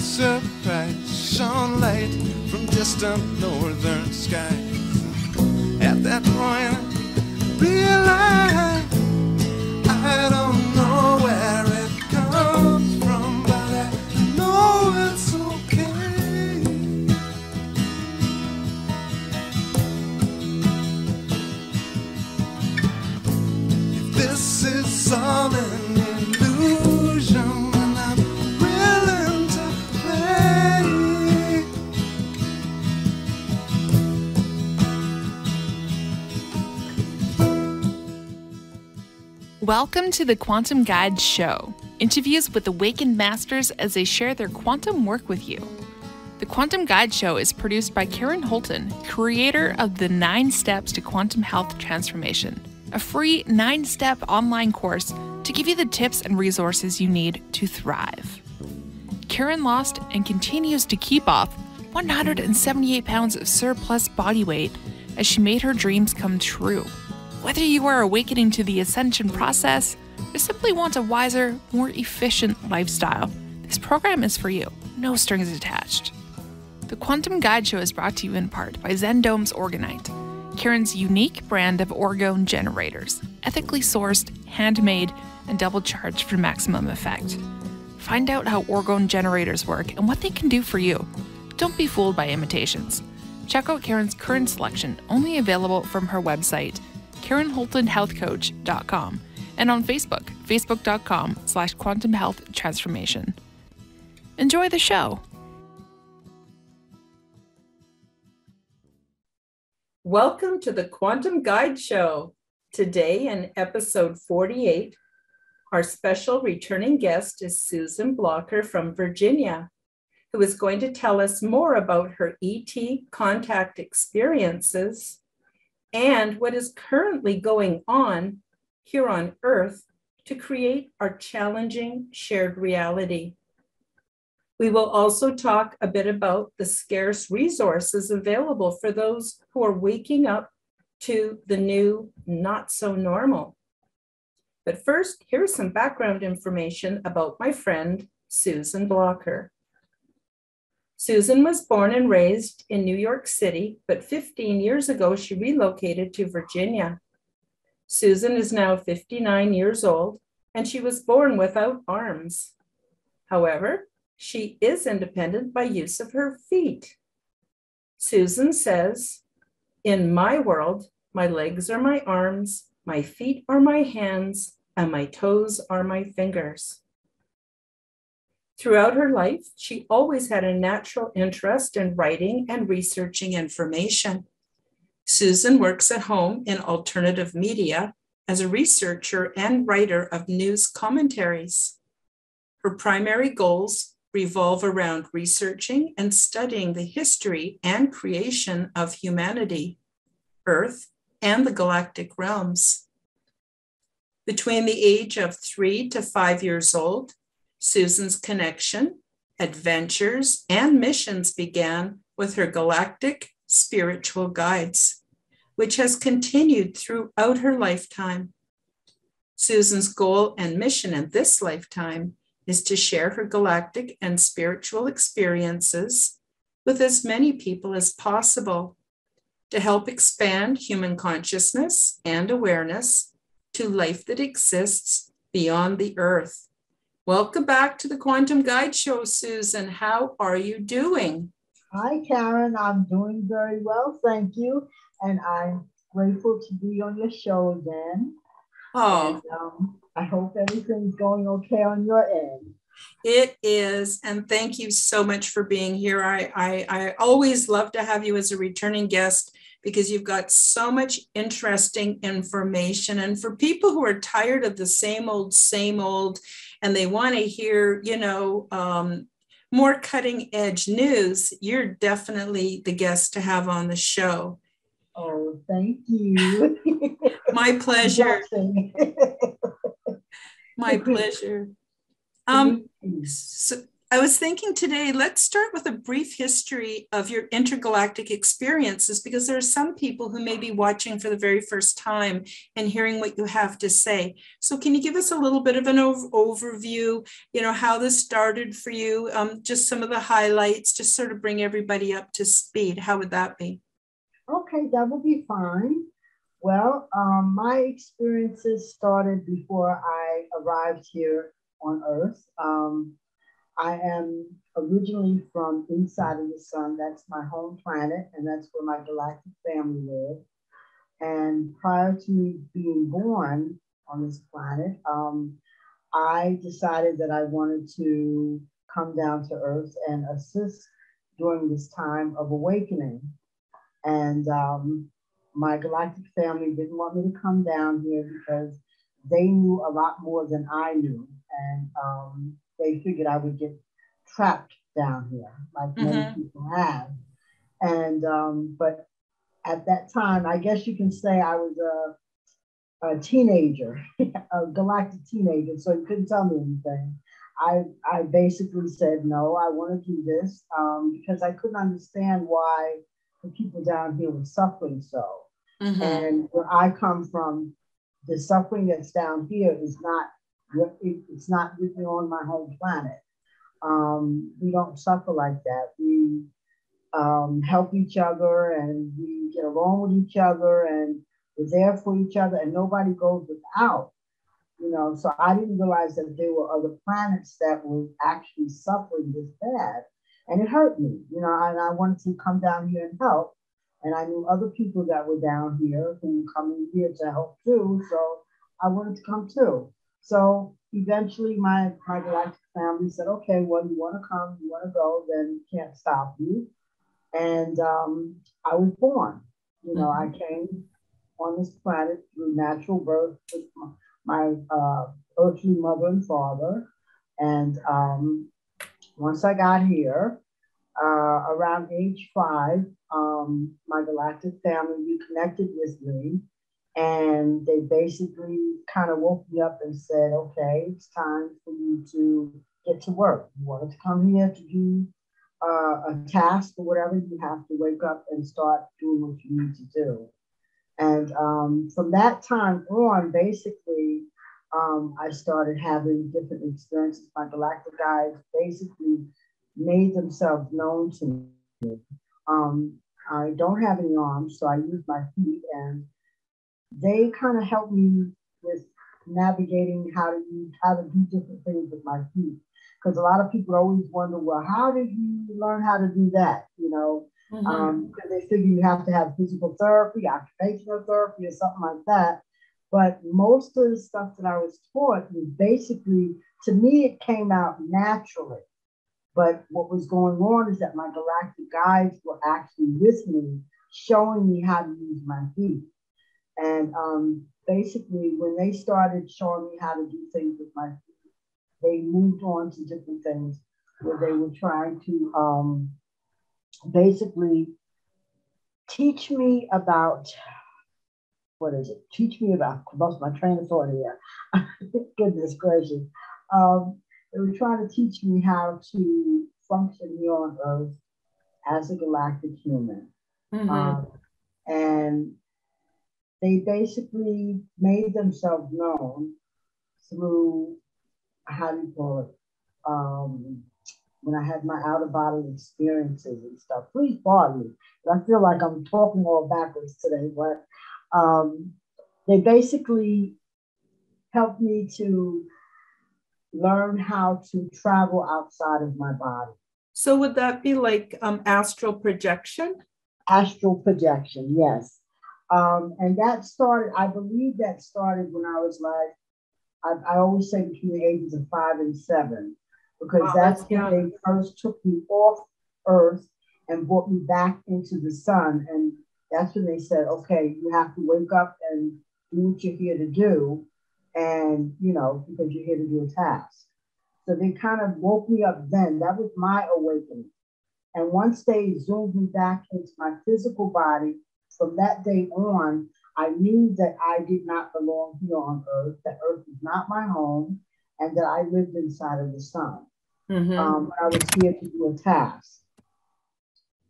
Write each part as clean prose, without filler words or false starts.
surprise shone light from distant northern skies. At that point, I realized I don't know where it comes from, but I know it's okay. If this is all an illusion, then I'm willing to play. Welcome to the Quantum Guide Show, interviews with awakened masters as they share their quantum work with you. The Quantum Guide Show is produced by Karen Holton, creator of the 9 Steps to Quantum Health Transformation, a free 9-step online course to give you the tips and resources you need to thrive. Karen lost and continues to keep off 178 pounds of surplus body weight as she made her dreams come true. Whether you are awakening to the ascension process or simply want a wiser, more efficient lifestyle, this program is for you. No strings attached. The Quantum Guide Show is brought to you in part by Zendome's Orgonite, Karen's unique brand of orgone generators, ethically sourced, handmade, and double charged for maximum effect. Find out how orgone generators work and what they can do for you. Don't be fooled by imitations. Check out Karen's current selection, only available from her website, KarenHoltonHealthCoach.com, and on Facebook, facebook.com/Quantum Health Transformation. Enjoy the show. Welcome to the Quantum Guide Show. Today in episode 48, our special returning guest is Susan Blocker from Virginia, who is going to tell us more about her E.T. contact experiences and what is currently going on here on Earth to create our challenging shared reality. We will also talk a bit about the scarce resources available for those who are waking up to the new not so normal. But first, here's some background information about my friend, Susan Blocker. Susan was born and raised in New York City, but 15 years ago, she relocated to Virginia. Susan is now 59 years old, and she was born without arms. However, she is independent by use of her feet. Susan says, "In my world, my legs are my arms, my feet are my hands, and my toes are my fingers." Throughout her life, she always had a natural interest in writing and researching information. Susan works at home in alternative media as a researcher and writer of news commentaries. Her primary goals revolve around researching and studying the history and creation of humanity, Earth, and the galactic realms. Between the age of 3 to 5 years old, Susan's connection, adventures, and missions began with her galactic spiritual guides, which has continued throughout her lifetime. Susan's goal and mission in this lifetime is to share her galactic and spiritual experiences with as many people as possible to help expand human consciousness and awareness to life that exists beyond the Earth. Welcome back to the Quantum Guide Show, Susan. How are you doing? Hi, Karen. I'm doing very well, thank you. And I'm grateful to be on your show again. Oh, And, I hope everything's going okay on your end. it is. And thank you so much for being here. I always love to have you as a returning guest because you've got so much interesting information. And for people who are tired of the same old, and they want to hear, more cutting edge news, you're definitely the guest to have on the show. Oh, thank you. My pleasure. My pleasure. I was thinking today, let's start with a brief history of your intergalactic experiences, because there are some people who may be watching for the very first time and hearing what you have to say. So can you give us a little bit of an overview, how this started for you, just some of the highlights, just sort of bring everybody up to speed. How would that be? Okay, that would be fine. Well, my experiences started before I arrived here on Earth. I am originally from inside of the sun. That's my home planet, and that's where my galactic family lived. And prior to me being born on this planet, I decided that I wanted to come down to Earth and assist during this time of awakening. And my galactic family didn't want me to come down here because they knew a lot more than I knew. And they figured I would get trapped down here, like many people have. And but at that time, I guess you can say I was a teenager, a galactic teenager, so you couldn't tell me anything. I basically said, no, I want to do this because I couldn't understand why the people down here were suffering so. And where I come from, the suffering that's down here is not, it's not written on my home planet. We don't suffer like that. We help each other and we get along with each other and we're there for each other and nobody goes without, So I didn't realize that there were other planets that were actually suffering this bad. And it hurt me, and I wanted to come down here and help. And I knew other people that were down here who were coming here to help too. So I wanted to come too. So eventually my galactic family said, okay, well, you want to come, you want to go, then can't stop you. And I was born. I came on this planet through natural birth with my earthly mother and father. And once I got here, around age 5, my galactic family reconnected with me. And they basically kind of woke me up and said, okay, it's time for you to get to work. You wanted to come here to do a task or whatever, you have to wake up and start doing what you need to do. And from that time on, basically, I started having different experiences. My galactic guides basically made themselves known to me. I don't have any arms, so I use my feet, and they kind of help me with navigating how to do different things with my feet. Because a lot of people always wonder, well, how did you learn how to do that? Because they figure you have to have physical therapy, occupational therapy, or something like that. But most of the stuff that I was taught was basically, to me, it came out naturally. But what was going on is that my galactic guides were actually with me, showing me how to use my feet. And basically, when they started showing me how to do things with my feet, they moved on to different things where they were trying to basically teach me about, I lost my train of thought here. Goodness gracious. They were trying to teach me how to function here on Earth as a galactic human. And they basically made themselves known through, how do you call it? When I had my out-of-body experiences and stuff. Please pardon me. I feel like I'm talking all backwards today, but they basically helped me to learn how to travel outside of my body. So would that be like astral projection? Astral projection, yes. And that started, I believe that started when I was like, I always say between the ages of 5 and 7, because that's when they first took me off Earth and brought me back into the sun. And that's when they said, okay, you have to wake up and do what you're here to do. And, because you're here to do a task. So they kind of woke me up then. That was my awakening. And once they zoomed me back into my physical body, from that day on, I knew that I did not belong here on Earth, that Earth is not my home, and that I lived inside of the sun. I was here to do a task.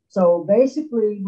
So basically,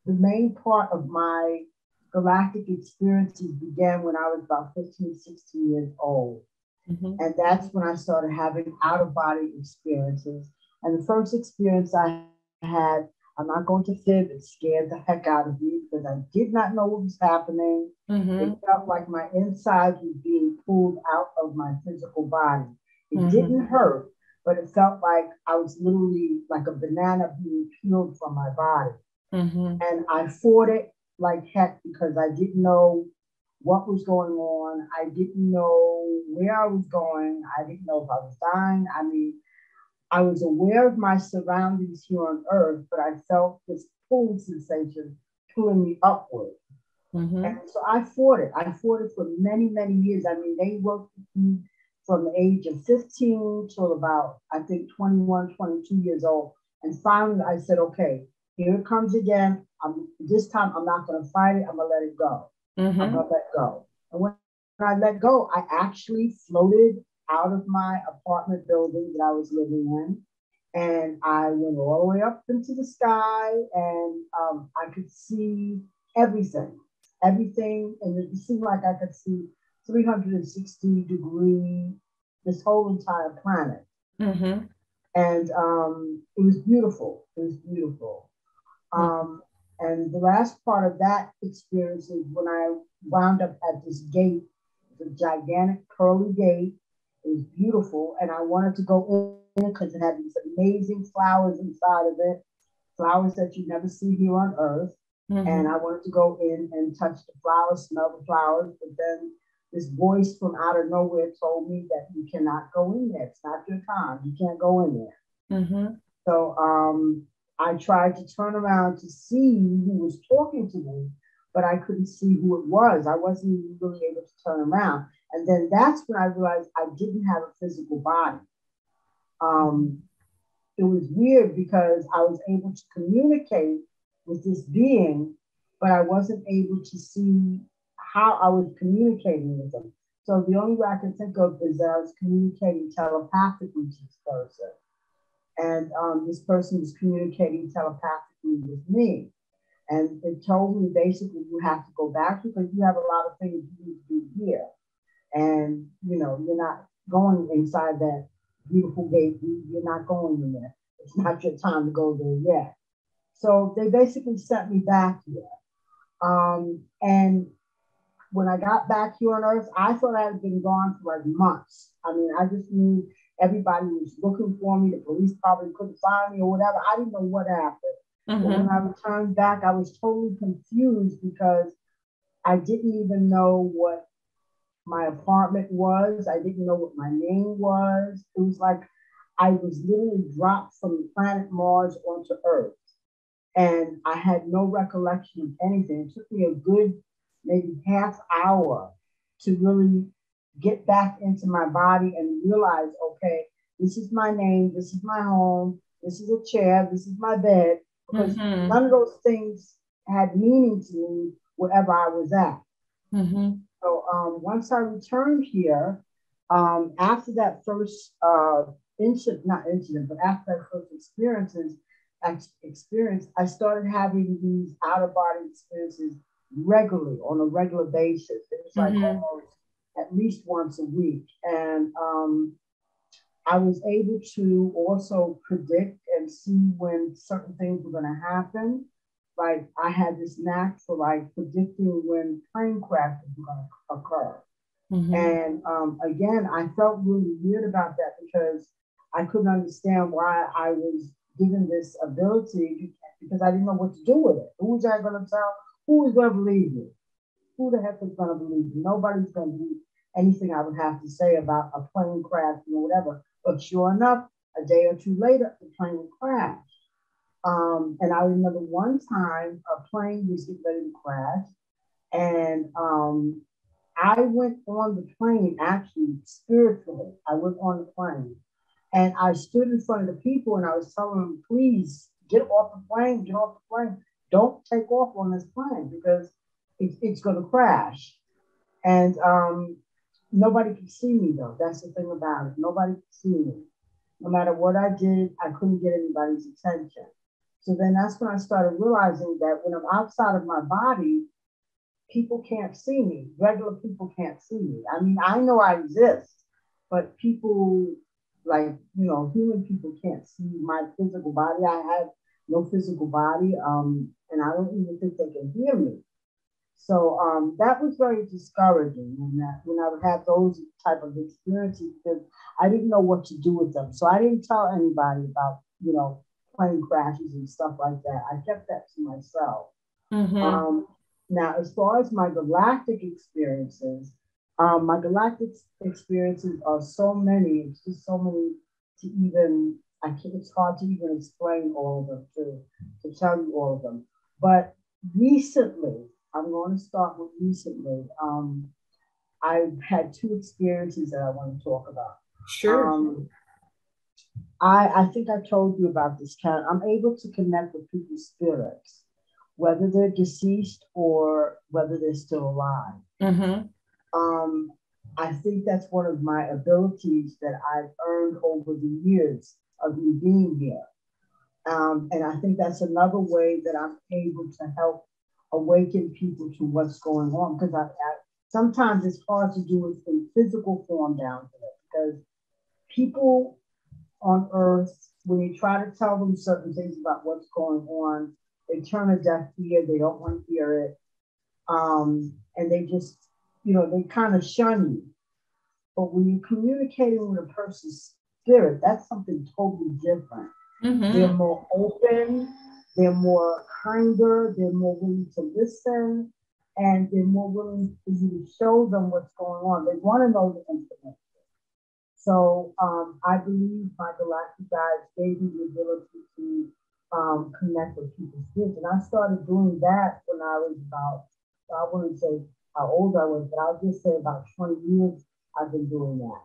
the main part of my galactic experiences began when I was about 15, 16 years old. And that's when I started having out of body experiences. And the first experience I had, I'm not going to fib, it scared the heck out of me because I did not know what was happening. It felt like my insides was being pulled out of my physical body. It didn't hurt, but it felt like I was literally like a banana being peeled from my body. And I fought it like heck because I didn't know what was going on. I didn't know where I was going. I didn't know if I was dying. I mean, I was aware of my surroundings here on earth, but I felt this pull sensation pulling me upward. And so I fought it. I fought it for many, many years. I mean, they worked with me from the age of 15 till about, I think, 21, 22 years old. And finally, I said, okay, here it comes again. This time, I'm not going to fight it. I'm going to let it go. I'm going to let go. And when I let go, I actually floated out of my apartment building that I was living in. And I went all the way up into the sky, and I could see everything. And it seemed like I could see 360-degree, this whole entire planet. And it was beautiful. It was beautiful. And the last part of that experience is when I wound up at this gate, the gigantic pearly gate. It was beautiful. And I wanted to go in because it had these amazing flowers inside of it, flowers that you never see here on earth. And I wanted to go in and touch the flowers, smell the flowers. But then this voice from out of nowhere told me that you cannot go in there. It's not your time. You can't go in there. So I tried to turn around to see who was talking to me, but I couldn't see who it was. I wasn't even really able to turn around. And then that's when I realized I didn't have a physical body. It was weird because I was able to communicate with this being, but I wasn't able to see how I was communicating with them. So the only way I can think of is that I was communicating telepathically to this person. And this person was communicating telepathically with me. And it told me basically you have to go back because you have a lot of things you need to do here. And, you're not going inside that beautiful gate. You're not going in there. It's not your time to go there yet. So they basically sent me back here. And when I got back here on Earth, I thought I had been gone for like months. I mean, I just knew everybody was looking for me. The police probably couldn't find me or whatever. I didn't know what happened. But when I returned back, I was totally confused because I didn't even know what my apartment was. I didn't know what my name was. It was like I was literally dropped from planet Mars onto Earth. And I had no recollection of anything. It took me a good maybe half hour to really get back into my body and realize, okay, this is my name, this is my home, this is a chair, this is my bed, because none of those things had meaning to me wherever I was at. So once I returned here, after that first not incident, but after that first experience, I started having these out of body experiences regularly on a regular basis. It was like almost at least once a week. And I was able to also predict and see when certain things were going to happen. Like I had this knack for like predicting when plane crashes were going to occur. And again, I felt really weird about that because I couldn't understand why I was given this ability because I didn't know what to do with it. Who was I going to tell? Who was going to believe me? Who the heck was going to believe me? Nobody's going to believe anything I would have to say about a plane crash or whatever. But sure enough, a day or two later, the plane crashed. And I remember one time a plane was getting ready to crash. And I went on the plane, actually, spiritually. I went on the plane. And I stood in front of the people and I was telling them, please get off the plane, get off the plane. Don't take off on this plane because it's going to crash. And nobody could see me though. That's the thing about it. Nobody could see me. No matter what I did, I couldn't get anybody's attention. So then that's when I started realizing that when I'm outside of my body, people can't see me. Regular people can't see me. I mean, I know I exist, but people like, human people can't see my physical body. I have no physical body, and I don't even think they can hear me. So that was very discouraging when I would have those type of experiences because I didn't know what to do with them. So I didn't tell anybody about, plane crashes and stuff like that. I kept that to myself. Mm-hmm. Now, as far as my galactic experiences are so many. It's just so many to even. I can't. It's hard to even explain all of them to tell you all of them. But recently, I'm going to start with recently. I've had two experiences that I want to talk about. Sure. I think I told you about this, Karen. I'm able to connect with people's spirits, whether they're deceased or whether they're still alive. Mm-hmm. I think that's one of my abilities that I've earned over the years of me being here. And I think that's another way that I'm able to help awaken people to what's going on. Because sometimes it's hard to do it in physical form down here because people on earth, when you try to tell them certain things about what's going on, they turn a deaf ear, they don't want to hear it. And they just, they kind of shun you. But when you're communicating with a person's spirit, that's something totally different. Mm-hmm. They're more open, they're more kinder, they're more willing to listen, and they're more willing for you to show them what's going on. They want to know the information. So I believe my galactic guides gave me the ability to connect with people's spirits. And I started doing that when I was about, I wouldn't say how old I was, but I'll just say about 20 years I've been doing that.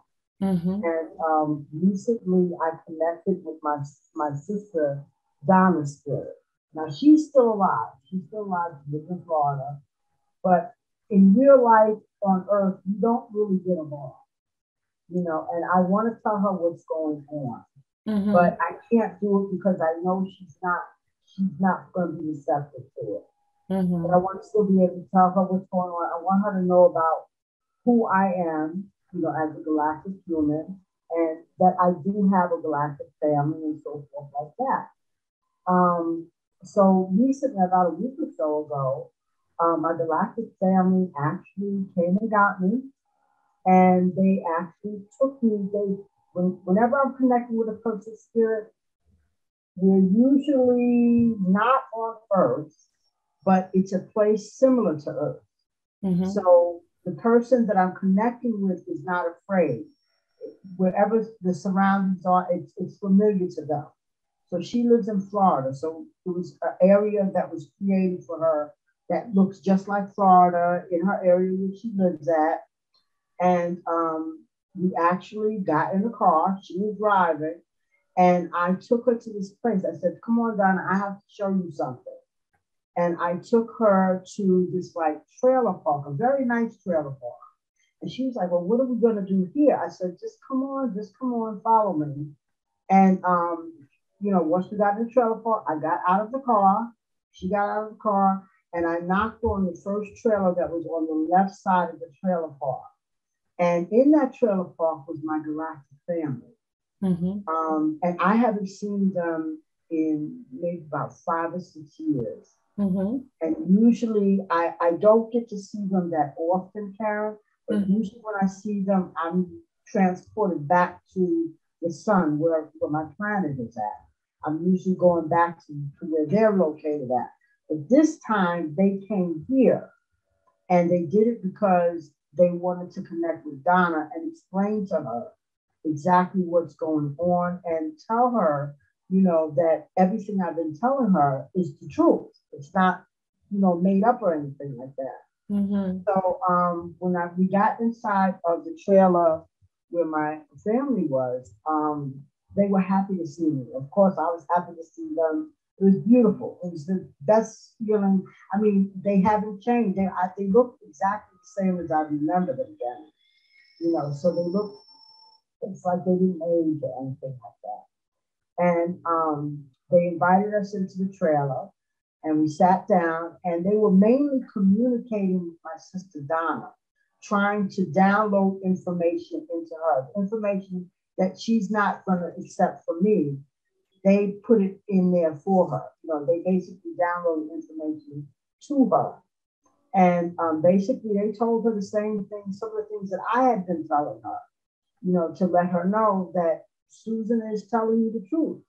Mm-hmm. And recently I connected with my sister, Donna's spirit. Now she's still alive. She's still alive. She lives in Florida. But in real life on Earth, you don't really get along. And I want to tell her what's going on. Mm-hmm. But I can't do it because I know she's not going to be receptive to it. Mm-hmm. But I want to still be able to tell her what's going on. I want her to know about who I am, as a galactic human, and that I do have a galactic family and so forth like that. So recently, about a week or so ago, my galactic family actually came and got me, and they actually took me. Whenever I'm connecting with a person's spirit, we're usually not on Earth, but it's a place similar to Earth. Mm-hmm. So the person that I'm connecting with is not afraid. Wherever the surroundings are, it's familiar to them. So she lives in Florida. So it was an area that was created for her that looks just like Florida in her area where she lives at. And we actually got in the car. She was driving. And I took her to this place. I said, come on, Donna, I have to show you something. And I took her to this like trailer park, a very nice trailer park. And she was like, well, what are we going to do here? I said, just come on, follow me. And, once we got in the trailer park, I got out of the car. She got out of the car. And I knocked on the first trailer that was on the left side of the trailer park. And in that trailer park was my galactic family. Mm-hmm. And I haven't seen them in maybe about 5 or 6 years. Mm-hmm. And usually I don't get to see them that often, Karen, but mm-hmm. usually when I see them, I'm transported back to the sun where my planet is at. I'm usually going back to where they're located at. But this time they came here, and they did it because they wanted to connect with Donna and explain to her exactly what's going on and tell her, that everything I've been telling her is the truth. It's not, made up or anything like that. Mm-hmm. So when we got inside of the trailer where my family was, they were happy to see me. Of course, I was happy to see them. It was beautiful. It was the best feeling. I mean, they haven't changed. They look exactly the same as I remember them then. So they look, it's like they didn't age or anything like that. And they invited us into the trailer and we sat down, and they were mainly communicating with my sister Donna, trying to download information into her, information that she's not going to accept from me. They put it in there for her. They basically download information to her. And basically they told her the same thing, some of the things that I had been telling her, to let her know that Susan is telling you the truth.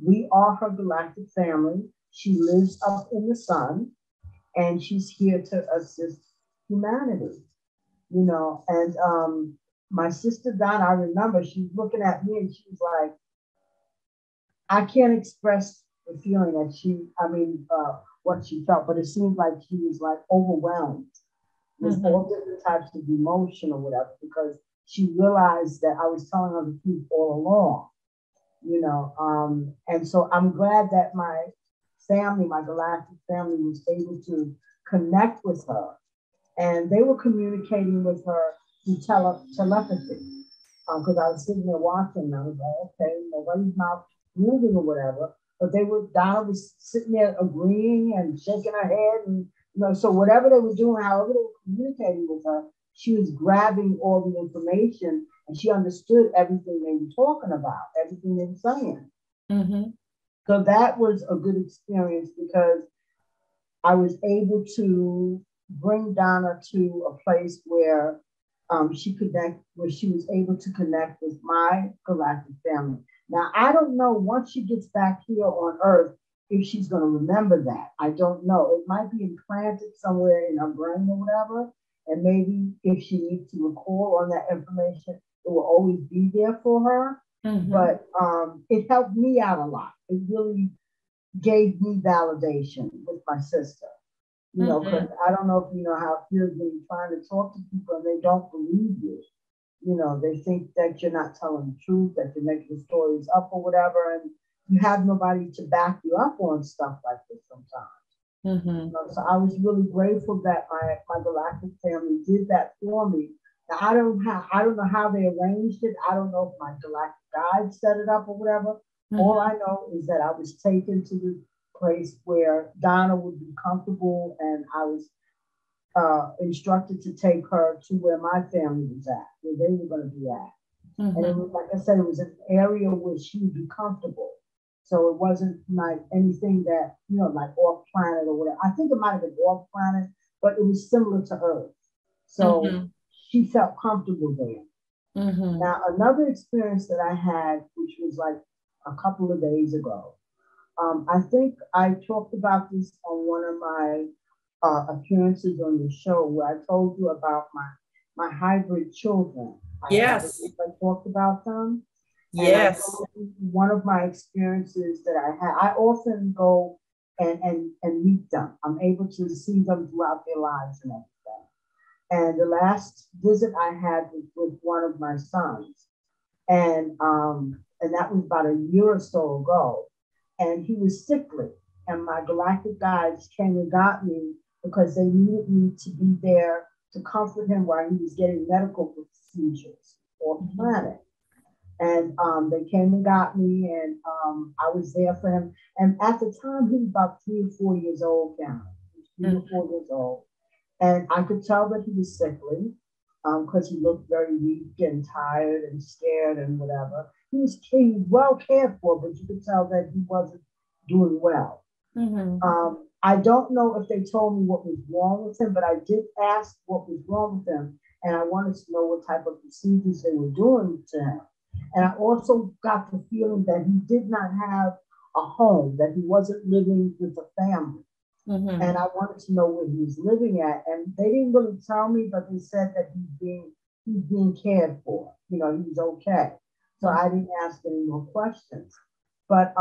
We are her galactic family. She lives up in the sun, and she's here to assist humanity, and my sister Donna, I remember she was looking at me and she was like, I can't express the feeling that what she felt, but it seemed like she was like overwhelmed with all different types of emotion or whatever, because she realized that I was telling her the truth all along, and so I'm glad that my family, my galactic family, was able to connect with her, and they were communicating with her through telepathy, because I was sitting there watching, and I was like, okay, nobody's mouth moving or whatever, but Donna was sitting there agreeing and shaking her head, and so whatever they were doing, however they were communicating with her, she was grabbing all the information, and she understood everything they were talking about, everything they were saying. So that was a good experience, because I was able to bring Donna to a place where she was able to connect with my galactic family. Now, I don't know, once she gets back here on Earth, if she's going to remember that. I don't know. It might be implanted somewhere in her brain or whatever. And maybe if she needs to recall on that information, it will always be there for her. But it helped me out a lot. It really gave me validation with my sister. Because I don't know if you know how it feels when you're trying to talk to people and they don't believe you. They think that you're not telling the truth, that you're making stories up or whatever, and you have nobody to back you up on stuff like this sometimes. So I was really grateful that my galactic family did that for me. Now, I don't know how they arranged it. I don't know if my galactic guide set it up or whatever. All I know is that I was taken to the place where Donna would be comfortable, and I was instructed to take her to where my family was at, where they were going to be at. And it was, like I said, it was an area where she would be comfortable. So it wasn't like anything that, like off planet or whatever. I think it might have been off planet, but it was similar to Earth. So she felt comfortable there. Now, another experience that I had, which was like a couple of days ago, I think I talked about this on one of my appearances on the show, where I told you about my hybrid children. Yes. I talked about them. Yes. And one of my experiences that I had, I often go and meet them. I'm able to see them throughout their lives and everything. And the last visit I had was with one of my sons. And that was about a year or so ago. And he was sickly. And my galactic guides came and got me because they needed me to be there to comfort him while he was getting medical procedures off the planet. And they came and got me, and I was there for him. And at the time, he was about 3 or 4 years old now. He was 3 or 4 years old. And I could tell that he was sickly because he looked very weak and tired and scared and whatever. He was well cared for, but you could tell that he wasn't doing well. I don't know if they told me what was wrong with him, but I did ask what was wrong with him. And I wanted to know what type of procedures they were doing to him. And I also got the feeling that he did not have a home, that he wasn't living with a family. And I wanted to know where he was living at. And they didn't really tell me, but they said that he's being cared for. He was okay. So I didn't ask any more questions. But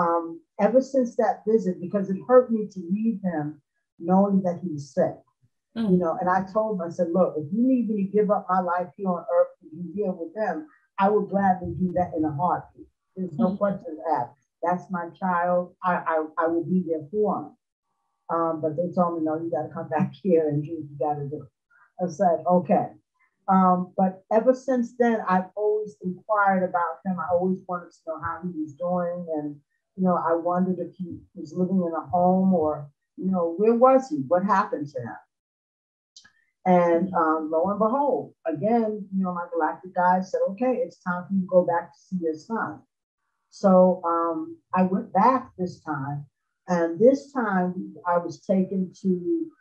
ever since that visit, because it hurt me to leave him knowing that he was sick, and I told him, I said, look, if you need me to give up my life here on earth to be here with him, I would gladly do that in a heartbeat. There's no questions asked. That's my child. I will be there for him. But they told me, no, you got to come back here and do what you got to do. I said, okay. But ever since then, I've always inquired about him. I always wanted to know how he was doing. And, I wondered if he was living in a home or, where was he? What happened to him? And lo and behold, again, my galactic guide said, okay, it's time for you to go back to see your son. So I went back this time. And this time I was taken to,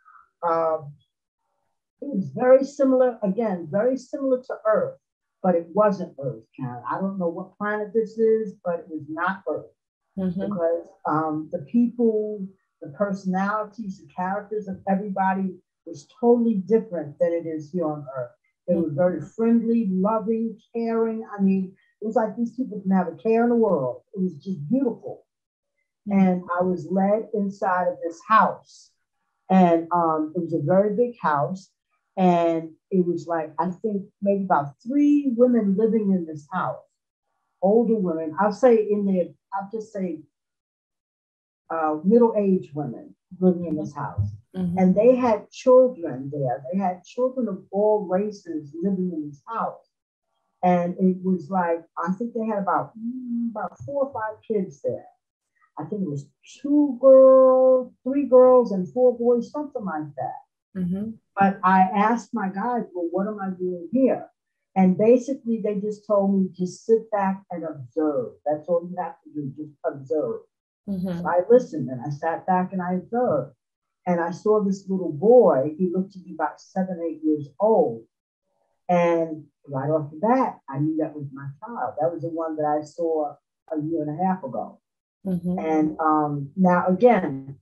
it was very similar, again, very similar to Earth, but it wasn't Earth, Karen. I don't know what planet this is, but it was not Earth. Because the people, the personalities, the characters of everybody was totally different than it is here on Earth. They were very friendly, loving, caring. I mean, it was like these people didn't have a care in the world. It was just beautiful. And I was led inside of this house. And it was a very big house. And it was like, I think maybe about 3 women living in this house. Older women, I'll just say middle-aged women living in this house. And they had children there. They had children of all races living in this house. And it was like, I think they had about 4 or 5 kids there. I think it was 2 girls, 3 girls, and 4 boys, something like that. But I asked my guides, well, what am I doing here? And basically, they just told me, just sit back and observe. That's all you have to do, just observe. So I listened and I sat back and I observed. And I saw this little boy. He looked to be about 7, 8 years old. And right off the bat, I knew that was my child. That was the one that I saw a year and a half ago. And now, again,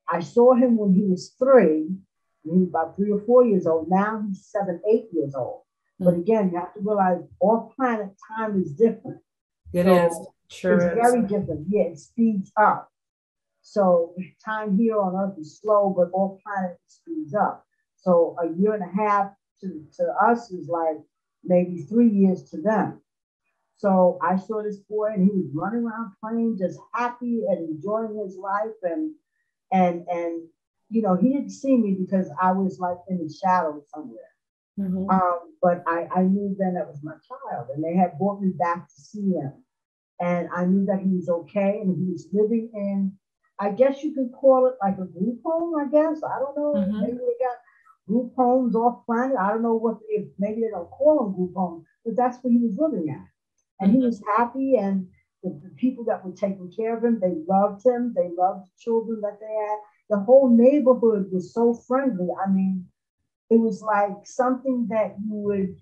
I saw him when he was 3. He was about 3 or 4 years old. Now he's 7, 8 years old. But again, you have to realize off-planet time is different. It is. Sure it's very different. Yeah, it speeds up. So time here on Earth is slow, but off-planet speeds up. So a year and a half to us is like maybe 3 years to them. So I saw this boy and he was running around playing, just happy and enjoying his life. And he didn't see me because I was like in the shadows somewhere. But I knew then that was my child, and they had brought me back to see him. And I knew that he was okay, and he was living in, I guess you could call it like a group home, I guess. I don't know. Maybe they got group homes off planet. I don't know if maybe they don't call them group homes, but that's where he was living at. And he was happy, and the people that were taking care of him, they loved him. They loved the children that they had. The whole neighborhood was so friendly. I mean, it was like something that you would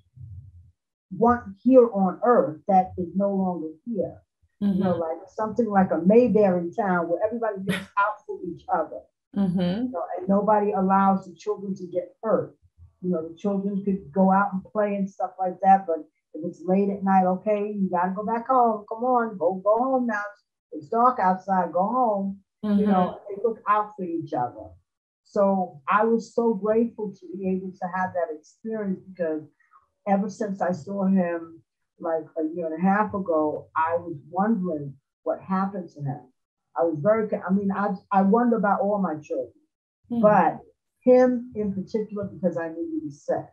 want here on Earth that is no longer here. Like something like a Mayberry town where everybody looks out for each other. And nobody allows the children to get hurt. The children could go out and play and stuff like that, but if it's late at night, okay, you got to go back home. Come on, go home now. It's dark outside. Go home. They look out for each other. So I was so grateful to be able to have that experience, because ever since I saw him like a year and a half ago, I was wondering what happened to him. I wonder about all my children, but him in particular, because I knew he was sick.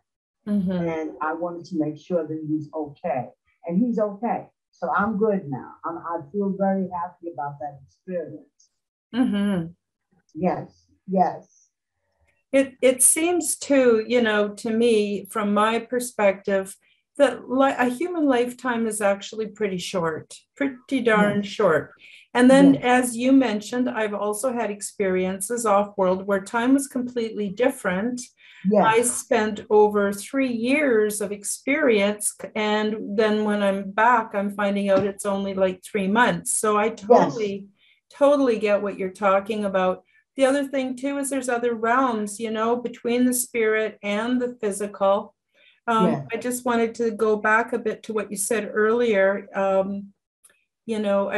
And I wanted to make sure that he was okay. And he's okay. So I'm good now. I feel very happy about that experience. Yes. It seems to me, from my perspective, that a human lifetime is actually pretty short, pretty darn short. And then, as you mentioned, I've also had experiences off-world where time was completely different. I spent over 3 years of experience, and then when I'm back, I'm finding out it's only like 3 months. So I totally get what you're talking about. The other thing too is there's other realms, between the spirit and the physical. I just wanted to go back a bit to what you said earlier. I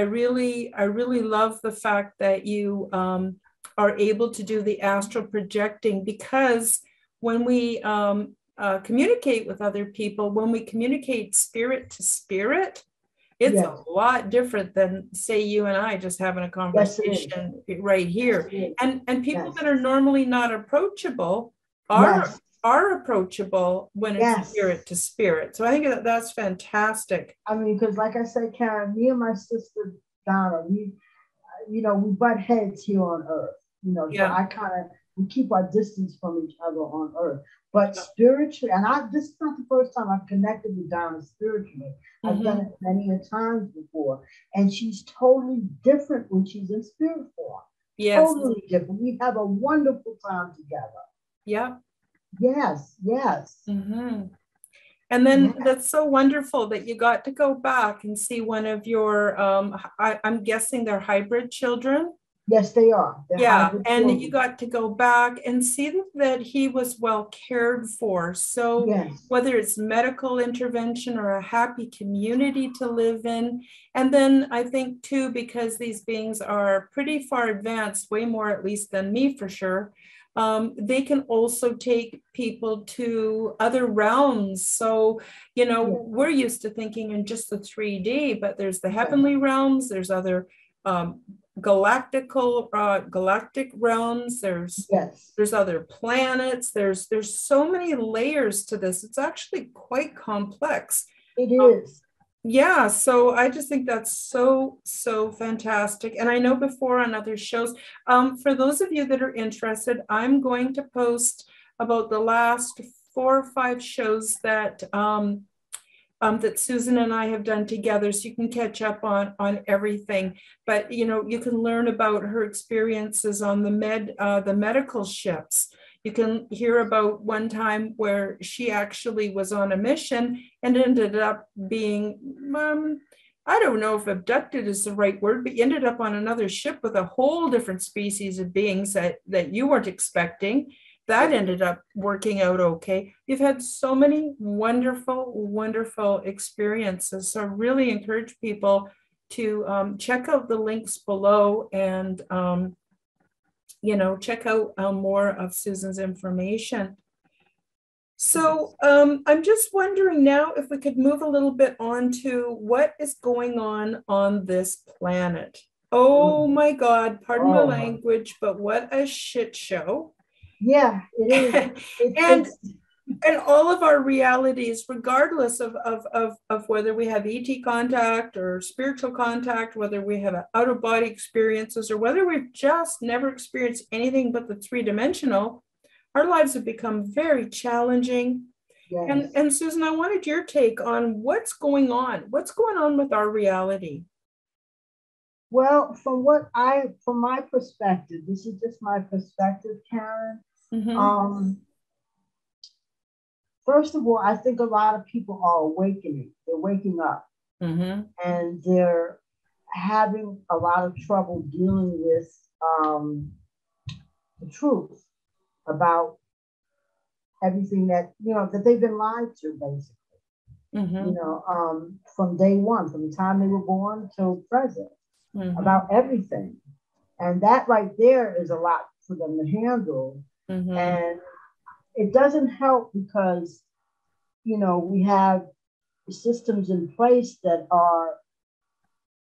really love the fact that you are able to do the astral projecting, because when we communicate with other people, when we communicate spirit to spirit, it's a lot different than, say, you and I just having a conversation right here. And people that are normally not approachable are are approachable when it's Yes. spirit to spirit. So I think that's fantastic. I mean, because like I said, Karen, me and my sister Donna, we butt heads here on Earth. So Yeah. we keep our distance from each other on Earth. But spiritually, and this is not the first time I've connected with Donna spiritually. I've done it many a times before, and she's totally different when she's in spirit form. Yes. Totally different. We have a wonderful time together. Yeah. Yes. And then that's so wonderful that you got to go back and see one of your, I'm guessing they're hybrid children. Yes, they are. Yeah, and you got to go back and see that he was well cared for. So yes. Whether it's medical intervention or a happy community to live in. And then I think too, because these beings are pretty far advanced, way more at least than me for sure, they can also take people to other realms. So, we're used to thinking in just the 3D, but there's the heavenly realms, there's other galactic realms, there's other planets, there's so many layers to this. It's actually quite complex. It is. Yeah, so I just think that's so fantastic. And I know before on other shows, for those of you that are interested, I'm going to post about the last 4 or 5 shows that that Susan and I have done together, so you can catch up on everything. But you can learn about her experiences on the medical ships. You can hear about one time where she actually was on a mission and ended up being, I don't know if abducted is the right word, but you ended up on another ship with a whole different species of beings that you weren't expecting. That ended up working out okay. You've had so many wonderful experiences. So I really encourage people to check out the links below and check out more of Susan's information. So I'm just wondering now if we could move a little bit on to what is going on this planet. Oh my God, pardon my language, but what a shit show. Yeah, it is. And all of our realities, regardless of whether we have ET contact or spiritual contact, whether we have out-of-body experiences, or whether we've just never experienced anything but the 3-dimensional, our lives have become very challenging. Yes. And Susan, I wanted your take on what's going on with our reality. Well, from my perspective, this is just my perspective, Karen. First of all, I think a lot of people are awakening. They're waking up, and they're having a lot of trouble dealing with the truth about everything that they've been lied to, basically. From day one, from the time they were born till present, about everything, and that right there is a lot for them to handle. And it doesn't help because, we have systems in place that are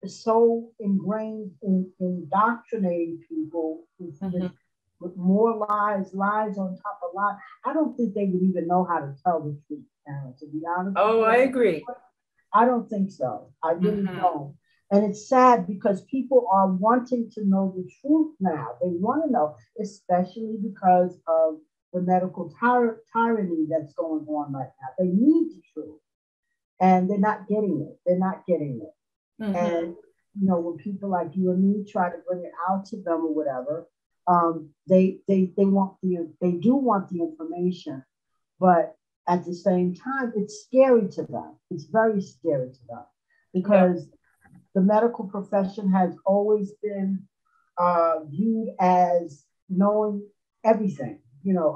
so ingrained in indoctrinating people with more lies on top of lies. I don't think they would even know how to tell the truth, Karen, to be honest. Oh, I agree. I don't think so. I really don't. And it's sad because people are wanting to know the truth now. They want to know, especially because of the medical tyranny that's going on right now. They need the truth, and they're not getting it. And when people like you and me try to bring it out to them or whatever, they do want the information, but at the same time, it's scary to them. It's very scary to them because the medical profession has always been viewed as knowing everything,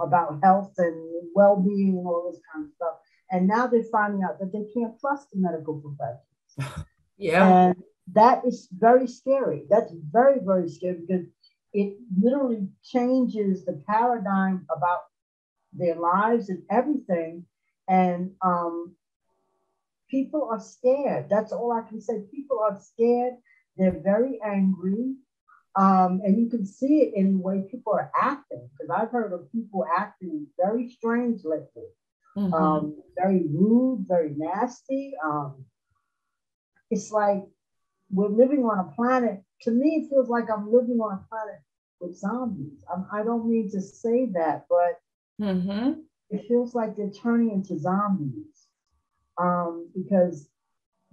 about health and well-being and all this kind of stuff. And now they're finding out that they can't trust the medical profession. And that is very scary. That's very, very scary because it literally changes the paradigm about their lives and everything. And people are scared. That's all I can say. People are scared. They're very angry. And you can see it in the way people are acting, because I've heard of people acting very strange lately, very rude, very nasty. It's like we're living on a planet. To me, it feels like I'm living on a planet with zombies. I don't mean to say that, but it feels like they're turning into zombies, because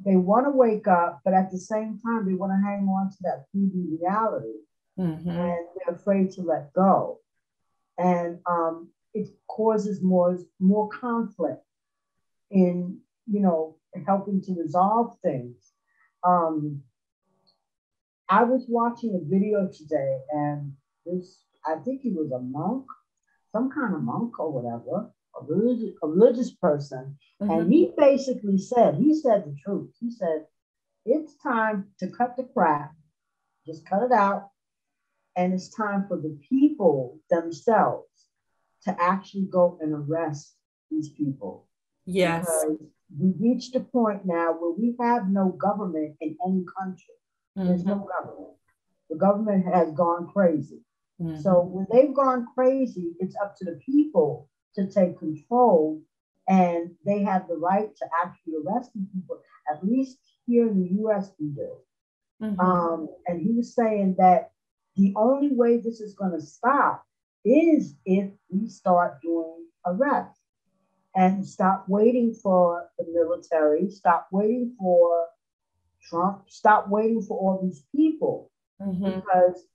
they want to wake up, but at the same time, they want to hang on to that 3D reality, and they're afraid to let go. And it causes more conflict in, helping to resolve things. I was watching a video today, and I think he was a monk, some kind of monk or whatever, a religious person. And he basically said the truth. He said, it's time to cut the crap, just cut it out. And it's time for the people themselves to actually go and arrest these people. Yes. Because we reached a point now where we have no government in any country. There's no government. The government has gone crazy. So when they've gone crazy, it's up to the people to take control, and they have the right to actually arrest these people. At least here in the US, we do. And he was saying that the only way this is going to stop is if we start doing arrests and stop waiting for the military, stop waiting for Trump, stop waiting for all these people, because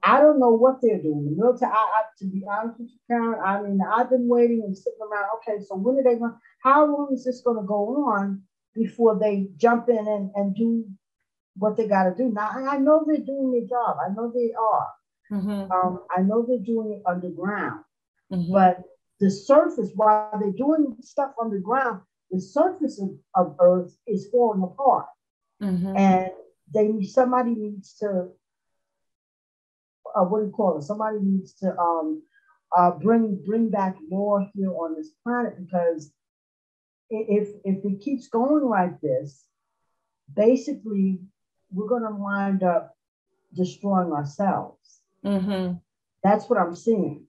I don't know what they're doing. The military, to be honest with you, Karen, I mean, I've been waiting and sitting around. Okay, so when are they going? How long is this going to go on before they jump in and do what they got to do? Now, I know they're doing their job. I know they are. I know they're doing it underground, but the surface, while they're doing stuff underground, the surface of Earth is falling apart, and somebody needs to. What do you call it? Somebody needs to bring back law here on this planet, because if it keeps going like this, basically we're going to wind up destroying ourselves. That's what I'm seeing,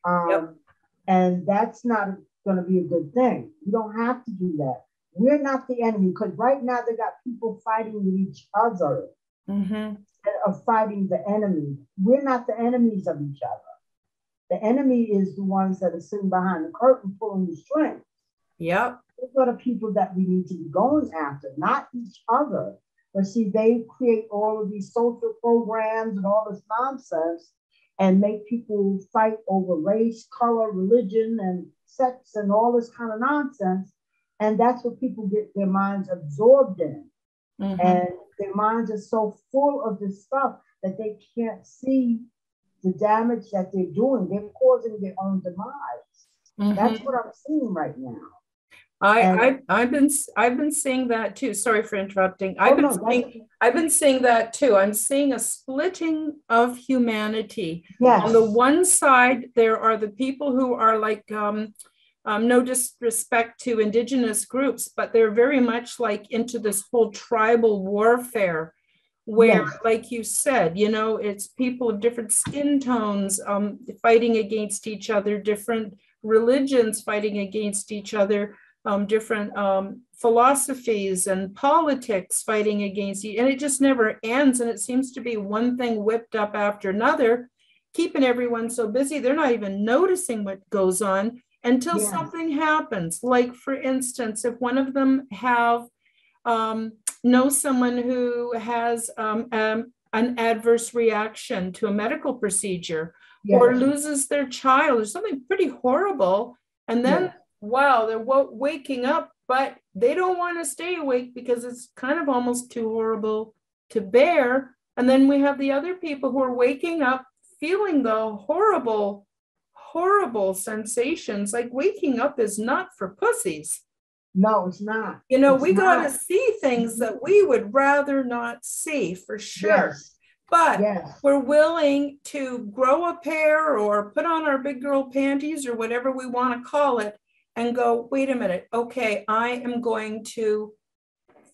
and that's not going to be a good thing. You don't have to do that. We're not the enemy, because right now they got people fighting with each other. Of fighting the enemy. We're not the enemies of each other. The enemy is the ones that are sitting behind the curtain pulling the strings. Yep. Those are the people that we need to be going after, not each other. But see, they create all of these social programs and all this nonsense and make people fight over race, color, religion, and sex and all this kind of nonsense. And that's what people get their minds absorbed in. And their minds are so full of this stuff that they can't see the damage that they're doing. They're causing their own demise. That's what I'm seeing right now. I've been seeing that too. Sorry for interrupting. I've been seeing that too. I'm seeing a splitting of humanity. Yes. On the one side, there are the people who are like no disrespect to indigenous groups, but they're very much like into this whole tribal warfare where, like you said, it's people of different skin tones fighting against each other, different religions fighting against each other, different philosophies and politics fighting against each, and it just never ends. And it seems to be one thing whipped up after another, keeping everyone so busy they're not even noticing what goes on until something happens. Like, for instance, if one of them knows someone who has an adverse reaction to a medical procedure or loses their child or something pretty horrible, and then, wow, they're waking up, but they don't want to stay awake because it's kind of almost too horrible to bear. And then we have the other people who are waking up feeling the horrible sensations. Like, waking up is not for pussies. No, it's not. We got to see things that we would rather not see, for sure. But we're willing to grow a pair or put on our big girl panties or whatever we want to call it and go, wait a minute. Okay, I am going to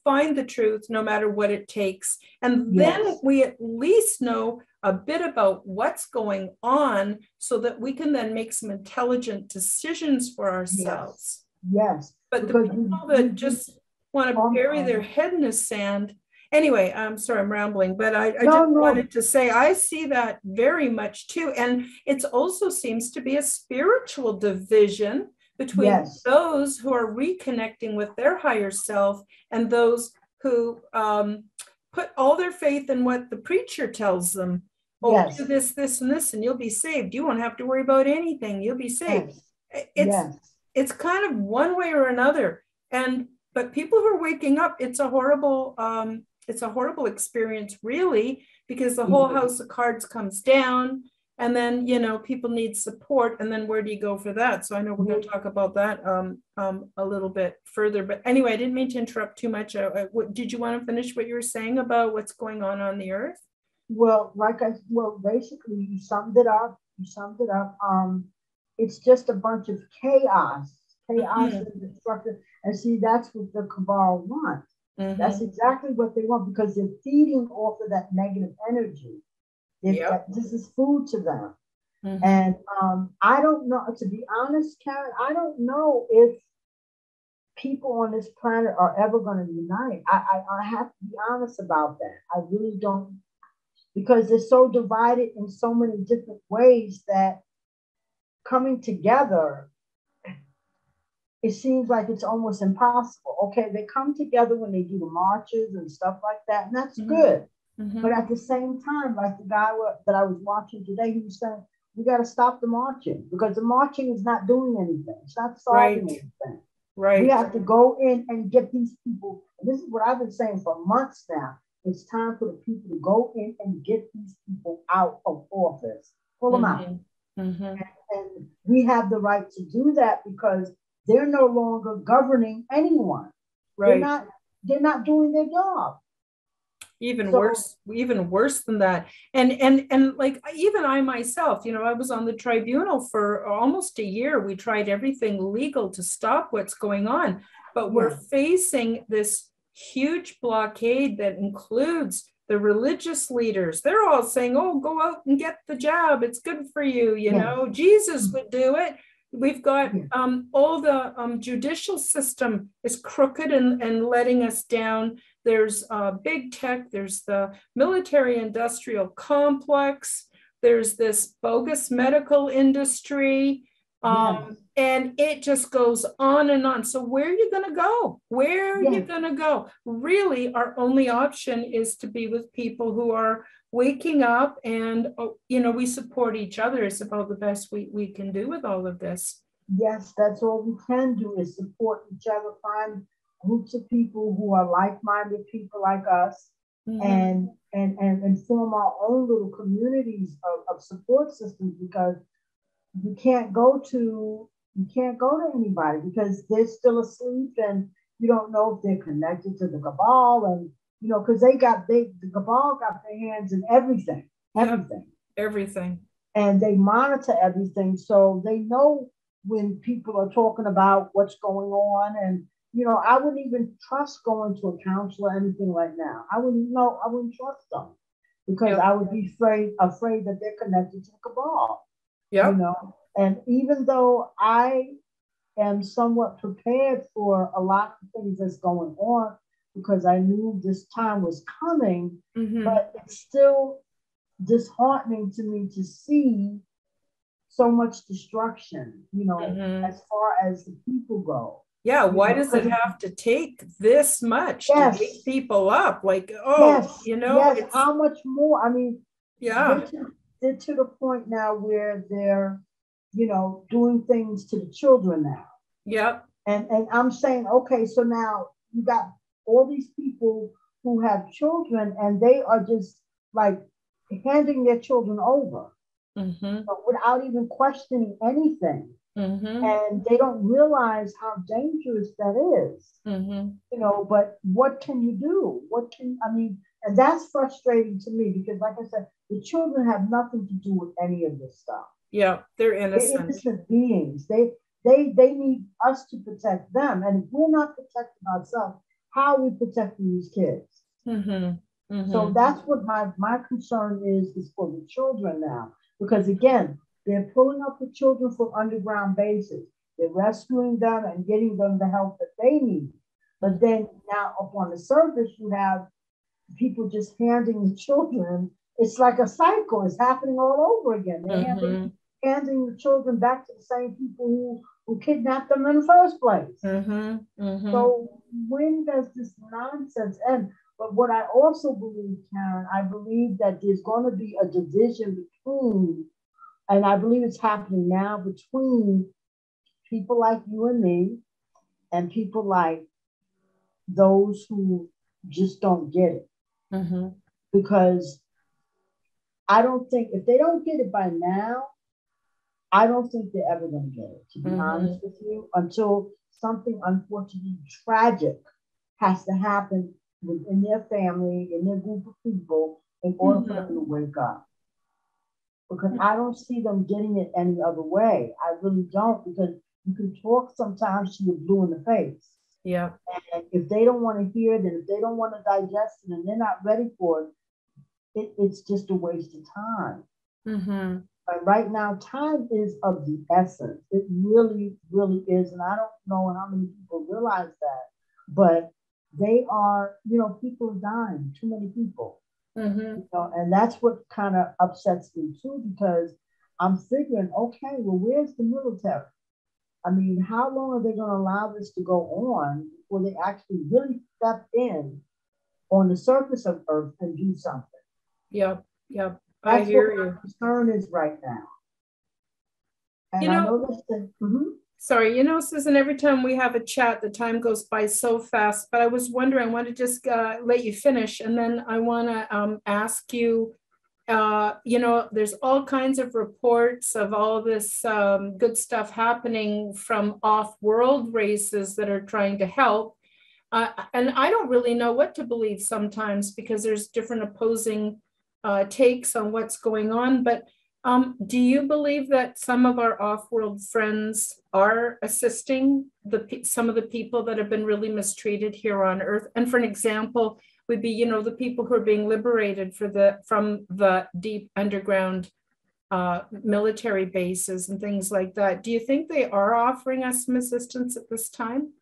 find the truth no matter what it takes. And then Yes. we at least know a bit about what's going on so that we can then make some intelligent decisions for ourselves. Yes. But Because the people that just want to bury their head in the sand. Anyway, I'm sorry, I'm rambling, but I just wanted to say, I see that very much too. And it also seems to be a spiritual division between those who are reconnecting with their higher self and those who put all their faith in what the preacher tells them. Oh, do this, this, and this, and you'll be saved. You won't have to worry about anything. You'll be saved. It's kind of one way or another. But people who are waking up, it's a horrible experience, really, because the whole house of cards comes down, and then, you know, people need support, and then where do you go for that? So I know we're going to talk about that a little bit further. But anyway, I didn't mean to interrupt too much. Did you want to finish what you were saying about what's going on the earth? Well, basically, you summed it up. It's just a bunch of chaos and destruction. And see, that's what the cabal wants. That's exactly what they want, because they're feeding off of that negative energy. This is food to them. And I don't know, to be honest, Karen, I don't know if people on this planet are ever going to unite. I have to be honest about that. I really don't, because they're so divided in so many different ways that coming together, it seems like it's almost impossible. Okay, they come together when they do the marches and stuff like that, and that's good. But at the same time, like the guy that I was watching today, he was saying, we got to stop the marching, because the marching is not doing anything. It's not solving anything. We have to go in and get these people. And this is what I've been saying for months now. It's time for the people to go in and get these people out of office. Pull them out. And we have the right to do that, because they're no longer governing anyone. They're not doing their job. Even worse than that. And like, even I myself, you know, I was on the tribunal for almost a year. We tried everything legal to stop what's going on, but we're facing this huge blockade that includes the religious leaders. They're all saying, oh, go out and get the jab. It's good for you. You know, Jesus would do it. We've got all the judicial system is crooked and letting us down. There's big tech. There's the military industrial complex. There's this bogus medical industry. And it just goes on and on. So where are you going to go? Where are you going to go? Really, our only option is to be with people who are waking up, and, you know, we support each other. It's about the best we can do with all of this. Yes, that's all we can do, is support each other, find groups of people who are like-minded people like us, and form our own little communities of support systems, because you can't go to anybody, because they're still asleep, and you don't know if they're connected to the cabal, and you know, because the cabal got their hands in everything, and they monitor everything, so they know when people are talking about what's going on. And you know, I wouldn't even trust going to a counselor or anything right now. I wouldn't trust them, because I would be afraid that they're connected to the cabal. You know, and even though I am somewhat prepared for a lot of things that's going on, because I knew this time was coming, but it's still disheartening to me to see so much destruction, you know, as far as the people go. Yeah, why does it have to take this much to wake people up? Like, you know, how much more? I mean, they're to the point now where they're, you know, doing things to the children now. And I'm saying, okay, so now you got all these people who have children, and they are just like handing their children over, but without even questioning anything. And they don't realize how dangerous that is. You know, but what can you do? And that's frustrating to me, because like I said, the children have nothing to do with any of this stuff. Yeah, they're innocent. They're innocent beings. They need us to protect them. And if we're not protecting ourselves, how are we protecting these kids? So that's what my concern is for the children now. Because again, they're pulling up the children from underground bases. They're rescuing them and getting them the help that they need. But then now up on the surface, you have people just handing the children. It's like a cycle. It's happening all over again. They're handing the children back to the same people who kidnapped them in the first place. So when does this nonsense end? But what I also believe, Karen, I believe that there's going to be a division between, and I believe it's happening now, between people like you and me and people like those who just don't get it. Because I don't think, if they don't get it by now, I don't think they're ever going to get it, to be honest with you, until something unfortunately tragic has to happen within their family, in their group of people, in order for them to wake up. Because I don't see them getting it any other way. I really don't, because you can talk sometimes to your blue in the face. Yeah. And if they don't want to hear it, and if they don't want to digest it, and they're not ready for it, it's just a waste of time. And right now, time is of the essence. It really, really is. And I don't know how many people realize that, but they are, people are dying, too many people. And that's what kind of upsets me too, because I'm figuring, okay, well, where's the military? I mean, how long are they going to allow this to go on before they actually really step in on the surface of Earth and do something? Yep. That's I hear what you. my concern is right now. And I know that's Sorry, Susan, every time we have a chat, the time goes by so fast, but I was wondering, I want to just let you finish. And then I want to ask you, there's all kinds of reports of all this good stuff happening from off-world races that are trying to help. And I don't really know what to believe sometimes, because there's different opposing takes on what's going on. But do you believe that some of our off-world friends are assisting some of the people that have been really mistreated here on Earth? And for an example, would be, the people who are being liberated from the deep underground military bases and things like that. Do you think they are offering us some assistance at this time?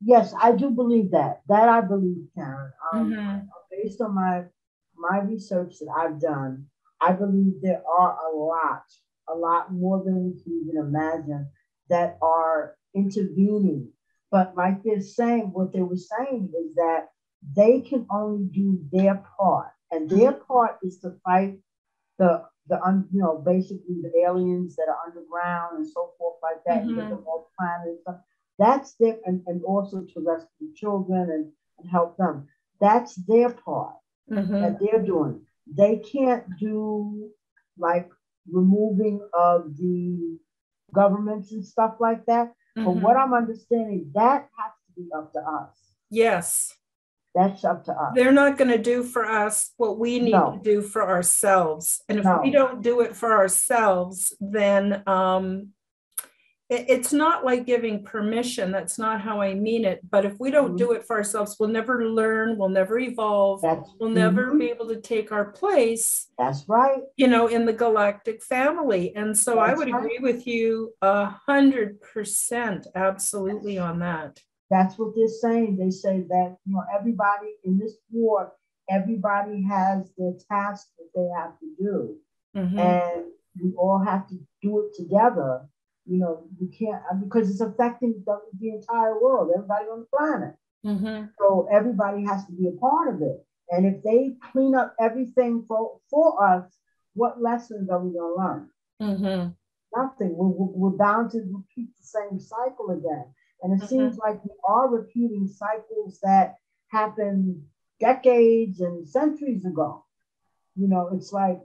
Yes, I do believe that. That I believe, Karen. Based on my research that I've done, I believe there are a lot more than we can even imagine that are intervening. But like what they were saying is that they can only do their part, and their part is to fight basically the aliens that are underground and so forth like that, and get them off the planet and stuff. That's their, and also to rescue children and help them. That's their part that they're doing. They can't do like removing of the governments and stuff like that. But what I'm understanding, that has to be up to us. Yes. That's up to us. They're not going to do for us what we need to do for ourselves. And if we don't do it for ourselves, then it's not like giving permission. That's not how I mean it. But if we don't do it for ourselves, we'll never learn. We'll never evolve. We'll never be able to take our place. That's right. In the galactic family. And so I would agree with you 100%, absolutely on that. That's what they're saying. They say that, everybody in this war, everybody has their tasks that they have to do. And we all have to do it together. You can't, because it's affecting the entire world, everybody on the planet. So everybody has to be a part of it. And if they clean up everything for us, what lessons are we going to learn? Nothing. We're bound to repeat the same cycle again. And it seems like we are repeating cycles that happened decades and centuries ago. It's like,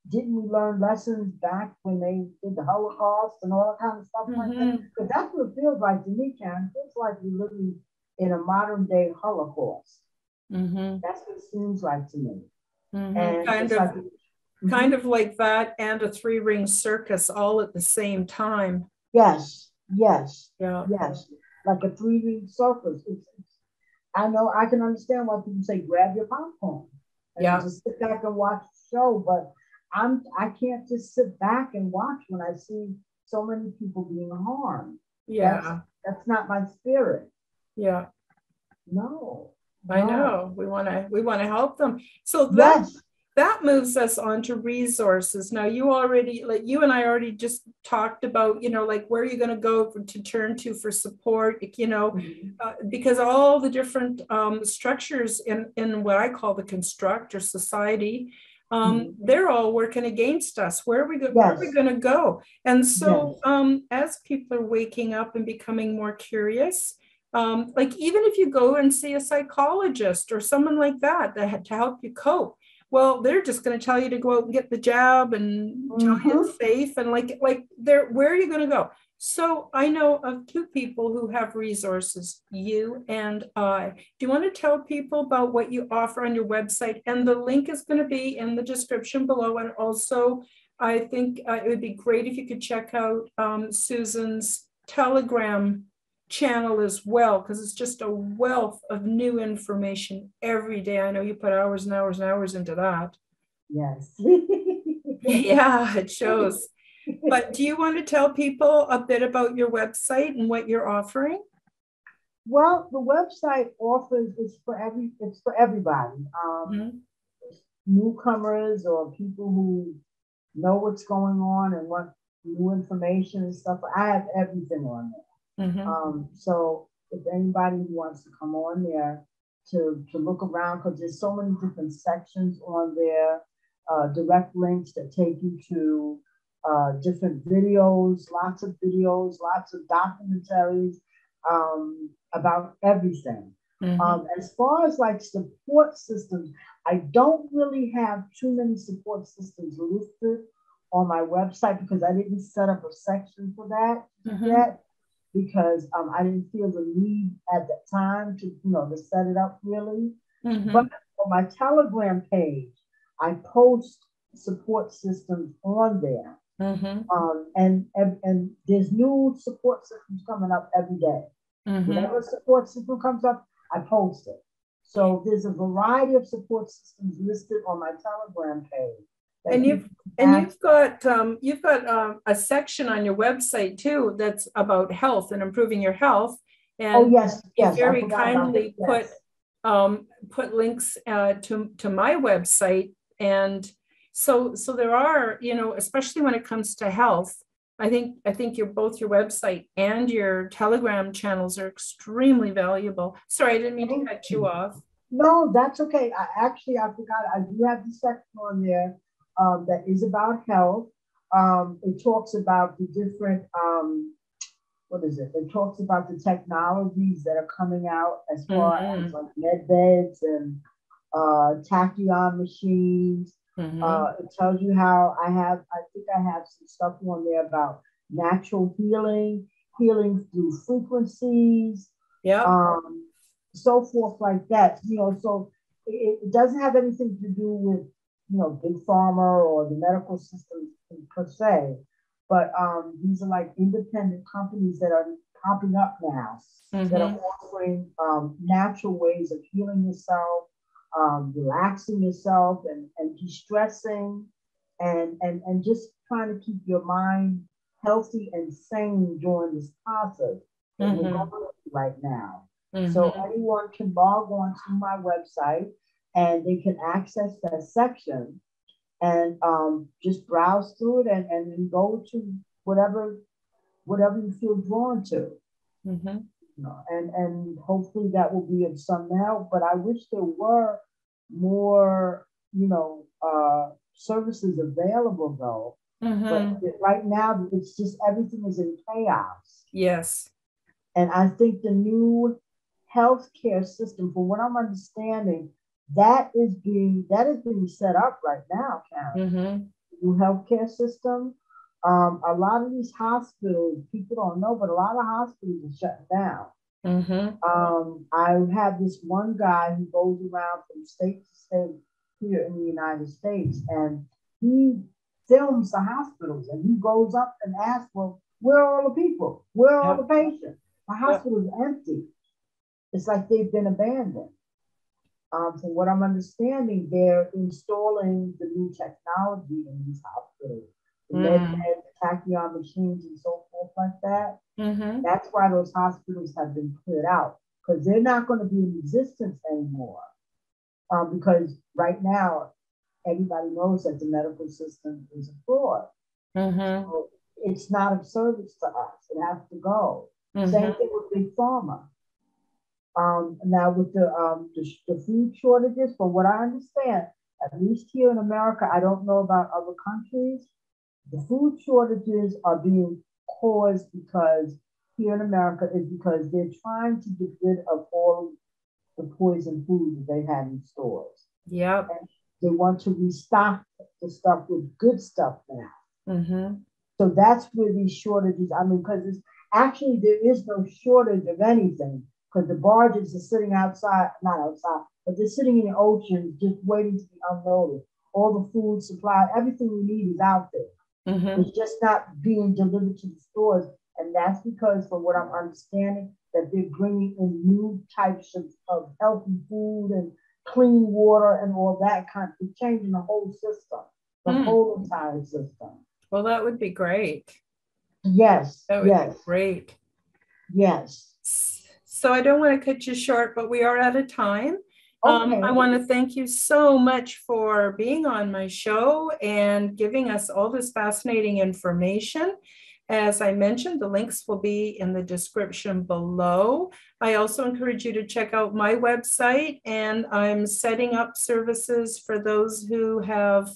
didn't we learn lessons back when they did the Holocaust and all that kind of stuff like that? But that's what it feels like to me, Karen. It feels like we're living in a modern day Holocaust. That's what it seems like to me. And kind of like that, and a three-ring circus all at the same time. Yes. Like a three-ring circus. I know I can understand why people say grab your popcorn and just sit back and watch the show, but I can't just sit back and watch when I see so many people being harmed. Yeah. That's not my spirit. Yeah. No. I know. We want to help them. So that moves us on to resources. Now you and I already just talked about, like where you're going to go to turn to for support, because all the different structures in what I call the construct or society, they're all working against us. Where are we going to go? And so as people are waking up and becoming more curious, like even if you go and see a psychologist or someone like that to help you cope, well, they're just going to tell you to go out and get the jab and tell you it's safe. And where are you going to go? So I know of two people who have resources, you and I. Do you want to tell people about what you offer on your website? And the link is going to be in the description below. And also, I think it would be great if you could check out Susan's Telegram channel as well, because it's just a wealth of new information every day. I know you put hours and hours and hours into that. Yes. Yeah, it shows. But do you want to tell people a bit about your website and what you're offering? Well, the website offers it's for everybody. Newcomers or people who know what's going on and want new information and stuff. I have everything on there. So if anybody who wants to come on there to look around, because there's so many different sections on there, direct links that take you to different videos, lots of documentaries about everything. As far as like support systems, I don't really have too many support systems listed on my website because I didn't set up a section for that yet. Because I didn't feel the need at that time to set it up really. But on my Telegram page, I post support systems on there. And there's new support systems coming up every day. Whatever support system comes up, I post it. So there's a variety of support systems listed on my Telegram page. And you've got a section on your website too that's about health and improving your health. And you very kindly put links to my website. And so there are, especially when it comes to health, I think your website and your Telegram channels are extremely valuable. Sorry, I didn't mean to cut you off. No, that's okay. I forgot. I do have the section on there. That is about health. It talks about the different, It talks about the technologies that are coming out as far as like med beds and tachyon machines. It tells you how I think I have some stuff on there about natural healing through frequencies, so forth like that. So it doesn't have anything to do with big pharma or the medical system per se, but these are like independent companies that are popping up now that are offering natural ways of healing yourself, relaxing yourself, and de-stressing, and just trying to keep your mind healthy and sane during this process that we're going through right now. So anyone can log on to my website and they can access that section and just browse through it and then go to whatever you feel drawn to. And hopefully that will be of some help. But I wish there were more, services available though. But right now, it's just everything is in chaos. Yes. And I think the new healthcare system, from what I'm understanding, that is being set up right now, Karen. New healthcare system. A lot of these hospitals, people don't know, but a lot of hospitals are shutting down. I have this one guy who goes around from state to state here in the United States, and he films the hospitals, and he goes up and asks, well, where are all the people? Where are all the patients? The hospital is empty. it's like they've been abandoned. From what I'm understanding, they're installing the new technology in these hospitals, the med, tachyon machines and so forth like that. That's why those hospitals have been cleared out, because they're not going to be in existence anymore. Because right now, everybody knows that the medical system is a fraud. So it's not of service to us. It has to go. Same thing with Big Pharma. Now with the food shortages, from what I understand, at least here in America, I don't know about other countries, the food shortages are being caused because here in America is because they're trying to get rid of all the poison food that they had in stores. Yep. And they want to restock the stuff with good stuff now. So that's where these shortages, I mean, because actually there is no shortage of anything, because the barges are sitting outside, not outside, but they're sitting in the ocean just waiting to be unloaded. All the food supply, everything we need is out there. It's just not being delivered to the stores. And that's because, from what I'm understanding, that they're bringing in new types of healthy food and clean water and all that kind of, they're changing the whole system, the whole entire system. Well, that would be great. Yes. That would be great. Yes. So I don't want to cut you short, but we are out of time. Okay. I want to thank you so much for being on my show and giving us all this fascinating information. As I mentioned, the links will be in the description below. I also encourage you to check out my website, and I'm setting up services for those who have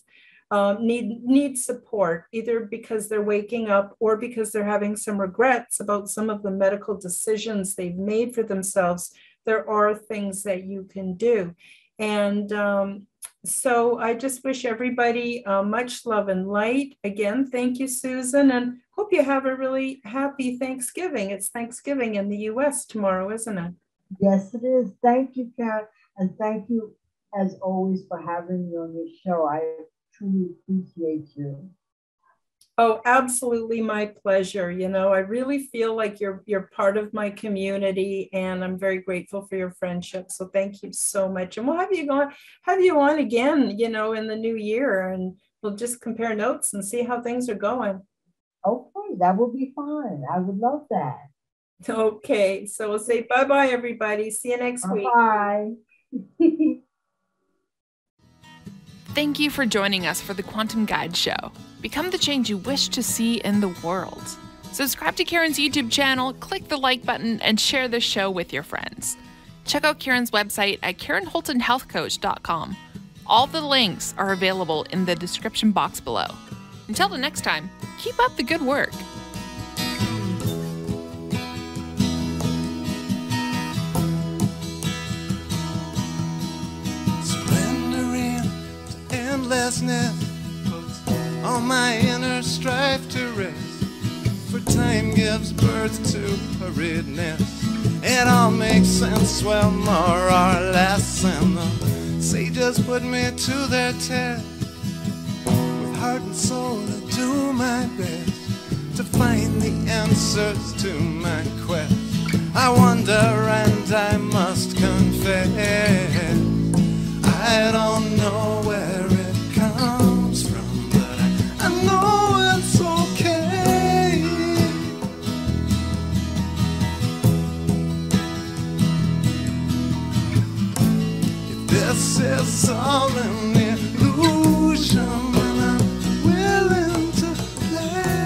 need support, either because they're waking up or because they're having some regrets about some of the medical decisions they've made for themselves. There are things that you can do. And so I just wish everybody much love and light. Again, thank you, Susan, and hope you have a really happy Thanksgiving. It's Thanksgiving in the US tomorrow, isn't it? Yes, it is. Thank you, Karen. And thank you, as always, for having me on your show. I truly appreciate you. Oh, absolutely, my pleasure. You know, I really feel like you're part of my community, and I'm very grateful for your friendship. So thank you so much. And we'll have you on again, you know, in the new year, and we'll just compare notes and see how things are going. Okay, that will be fine. I would love that. Okay, so we'll say bye-bye, everybody. See you next week. Bye. Thank you for joining us for the Quantum Guide Show. Become the change you wish to see in the world. Subscribe to Karen's YouTube channel, click the like button, and share this show with your friends. Check out Karen's website at KarenHoltonHealthCoach.com. All the links are available in the description box below. Until the next time, keep up the good work. Endlessness puts all my inner strife to rest, for time gives birth to hurriedness. It all makes sense, well, more or less, and the sages put me to their test, with heart and soul to do my best to find the answers to my quest. I wonder, and I must confess, I don't know where it comes from, but I know it's okay. If this is all an illusion, then I'm willing to play.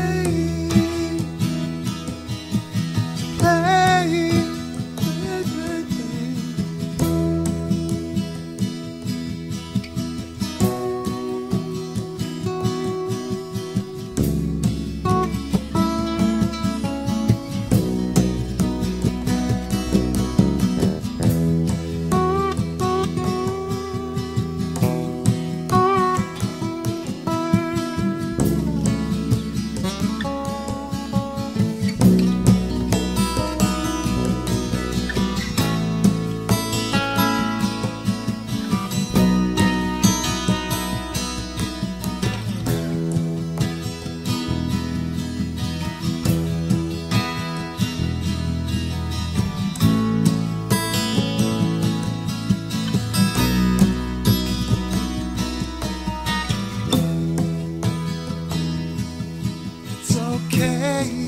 okay.